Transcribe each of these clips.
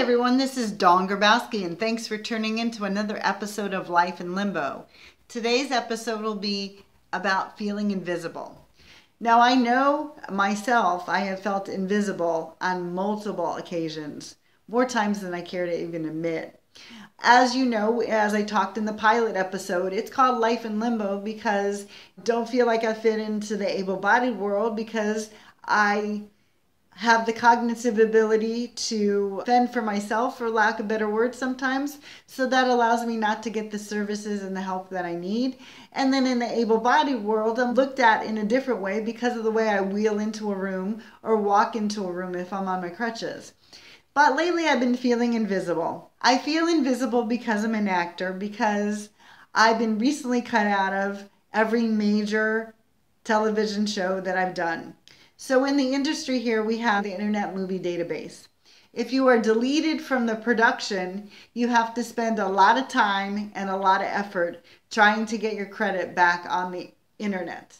everyone, this is Dawn Grabowski, and thanks for tuning in to another episode of Life in Limbo. Today's episode will be about feeling invisible. Now, I know myself, I have felt invisible on multiple occasions, more times than I care to even admit. As you know, as I talked in the pilot episode, it's called Life in Limbo because I don't feel like I fit into the able-bodied world because I have the cognitive ability to fend for myself, for lack of better words sometimes. So that allows me not to get the services and the help that I need. And then in the able-bodied world, I'm looked at in a different way because of the way I wheel into a room or walk into a room if I'm on my crutches. But lately I've been feeling invisible. I feel invisible because I'm an actor, because I've been recently cut out of every major television show that I've done. So in the industry here, we have the Internet Movie Database. If you are deleted from the production, you have to spend a lot of time and a lot of effort trying to get your credit back on the internet.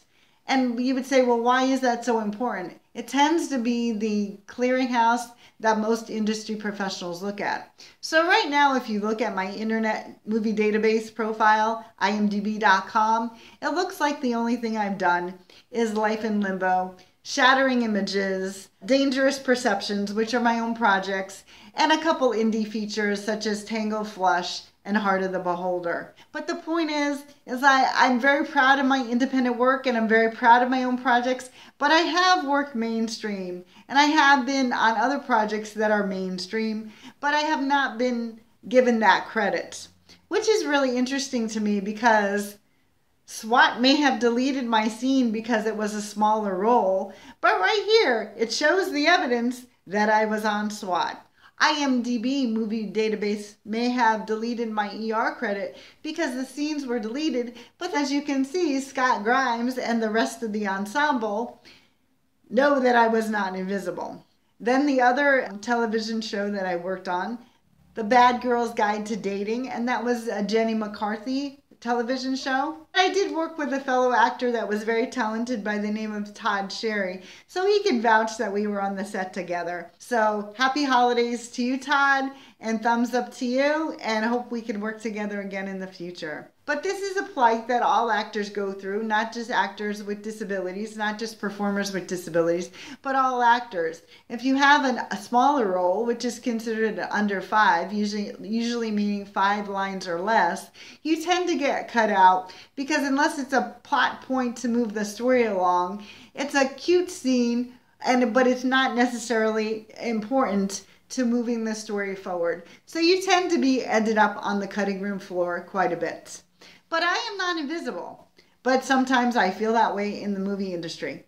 And you would say, well, why is that so important? It tends to be the clearinghouse that most industry professionals look at. So right now, if you look at my Internet Movie Database profile, imdb.com, it looks like the only thing I've done is Life in Limbo, Shattering Images, Dangerous Perceptions, which are my own projects, and a couple indie features such as Tango Flush and Heart of the Beholder. But the point is I'm very proud of my independent work and I'm very proud of my own projects, but I have worked mainstream and I have been on other projects that are mainstream, but I have not been given that credit, which is really interesting to me because SWAT may have deleted my scene because it was a smaller role, but right here, it shows the evidence that I was on SWAT. IMDb Movie Database may have deleted my ER credit because the scenes were deleted, but as you can see, Scott Grimes and the rest of the ensemble know that I was not invisible. Then the other television show that I worked on, The Bad Girl's Guide to Dating, and that was a Jenny McCarthy television show. I did work with a fellow actor that was very talented by the name of Todd Sherry, so he can vouch that we were on the set together. So happy holidays to you, Todd, and thumbs up to you, and hope we can work together again in the future. But this is a plight that all actors go through, not just actors with disabilities, not just performers with disabilities, but all actors. If you have a smaller role, which is considered under 5, usually meaning 5 lines or less, you tend to get cut out because unless it's a plot point to move the story along, it's a cute scene, but it's not necessarily important to moving the story forward. So you tend to be ended up on the cutting room floor quite a bit. But I am not invisible. But sometimes I feel that way in the movie industry.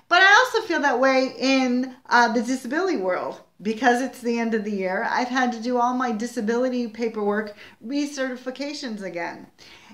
But I also feel that way in the disability world. Because it's the end of the year, I've had to do all my disability paperwork recertifications again.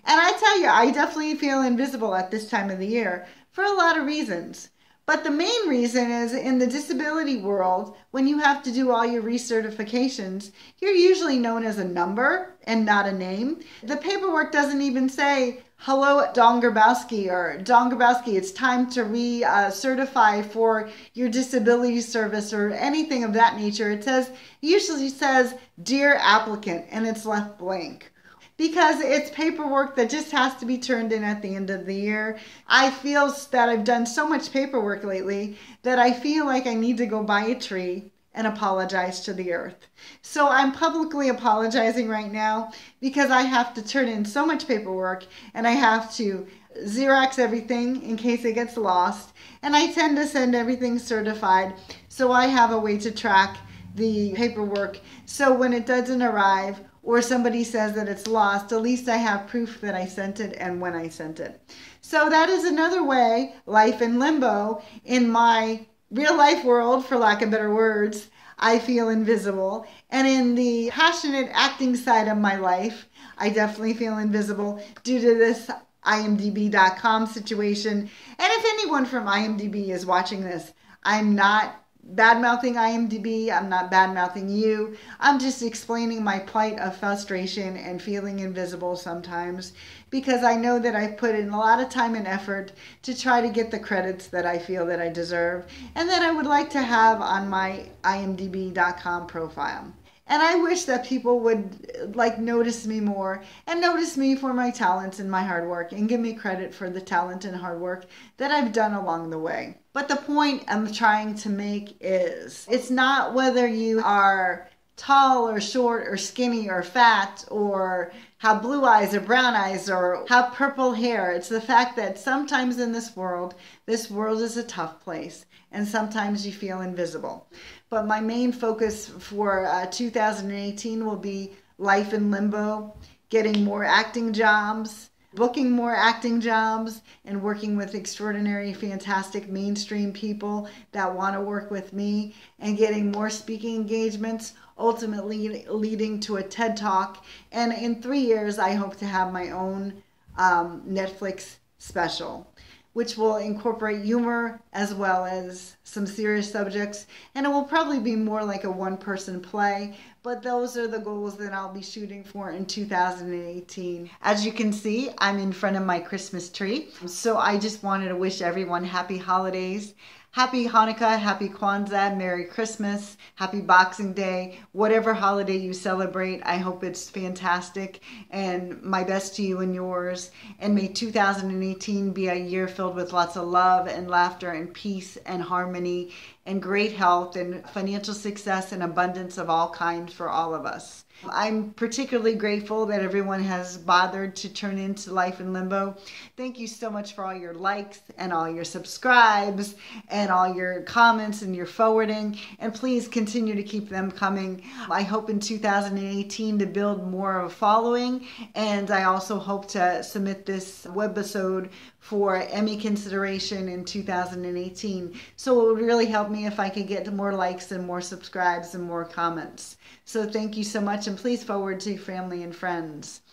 And I tell you, I definitely feel invisible at this time of the year for a lot of reasons. But the main reason is in the disability world, when you have to do all your recertifications, you're usually known as a number and not a name. The paperwork doesn't even say, hello, Dawn Grabowski, or Dawn Grabowski, it's time to recertify for your disability service or anything of that nature. It usually says, dear applicant, and it's left blank. Because it's paperwork that just has to be turned in at the end of the year. I feel that I've done so much paperwork lately that I feel like I need to go buy a tree and apologize to the earth. So I'm publicly apologizing right now because I have to turn in so much paperwork and I have to Xerox everything in case it gets lost. And I tend to send everything certified so I have a way to track the paperwork so when it doesn't arrive or somebody says that it's lost, at least I have proof that I sent it and when I sent it. So that is another way, Life in Limbo, in my real life world, for lack of better words, I feel invisible. And in the passionate acting side of my life, I definitely feel invisible due to this imdb.com situation. And if anyone from IMDb is watching this, I'm not bad-mouthing IMDb, I'm not bad-mouthing you. I'm just explaining my plight of frustration and feeling invisible sometimes because I know that I've put in a lot of time and effort to try to get the credits that I feel that I deserve and that I would like to have on my imdb.com profile. And I wish that people would like notice me more and notice me for my talents and my hard work and give me credit for the talent and hard work that I've done along the way. But the point I'm trying to make is it's not whether you are tall or short or skinny or fat or have blue eyes or brown eyes or have purple hair. It's the fact that sometimes in this world is a tough place and sometimes you feel invisible. But my main focus for 2018 will be life in limbo, getting more acting jobs, booking more acting jobs, and working with extraordinary, fantastic mainstream people that want to work with me, and getting more speaking engagements, ultimately leading to a TED Talk. And in 3 years, I hope to have my own Netflix special, which will incorporate humor as well as some serious subjects. And it will probably be more like a one-person play, but those are the goals that I'll be shooting for in 2018. As you can see, I'm in front of my Christmas tree. So I just wanted to wish everyone happy holidays. Happy Hanukkah, happy Kwanzaa, Merry Christmas, happy Boxing Day, whatever holiday you celebrate. I hope it's fantastic, and my best to you and yours. And may 2018 be a year filled with lots of love and laughter and peace and harmony and great health and financial success and abundance of all kinds for all of us. I'm particularly grateful that everyone has bothered to turn into Life in Limbo. Thank you so much for all your likes and all your subscribes and all your comments and your forwarding. And please continue to keep them coming. I hope in 2018 to build more of a following. And I also hope to submit this webisode for Emmy consideration in 2018. So it would really help me if I could get more likes and more subscribes and more comments. So thank you so much, and please forward to family and friends.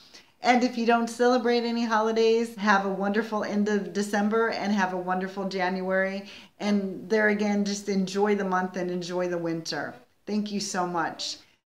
And if you don't celebrate any holidays, have a wonderful end of December and have a wonderful January. And there again, just enjoy the month and enjoy the winter. Thank you so much.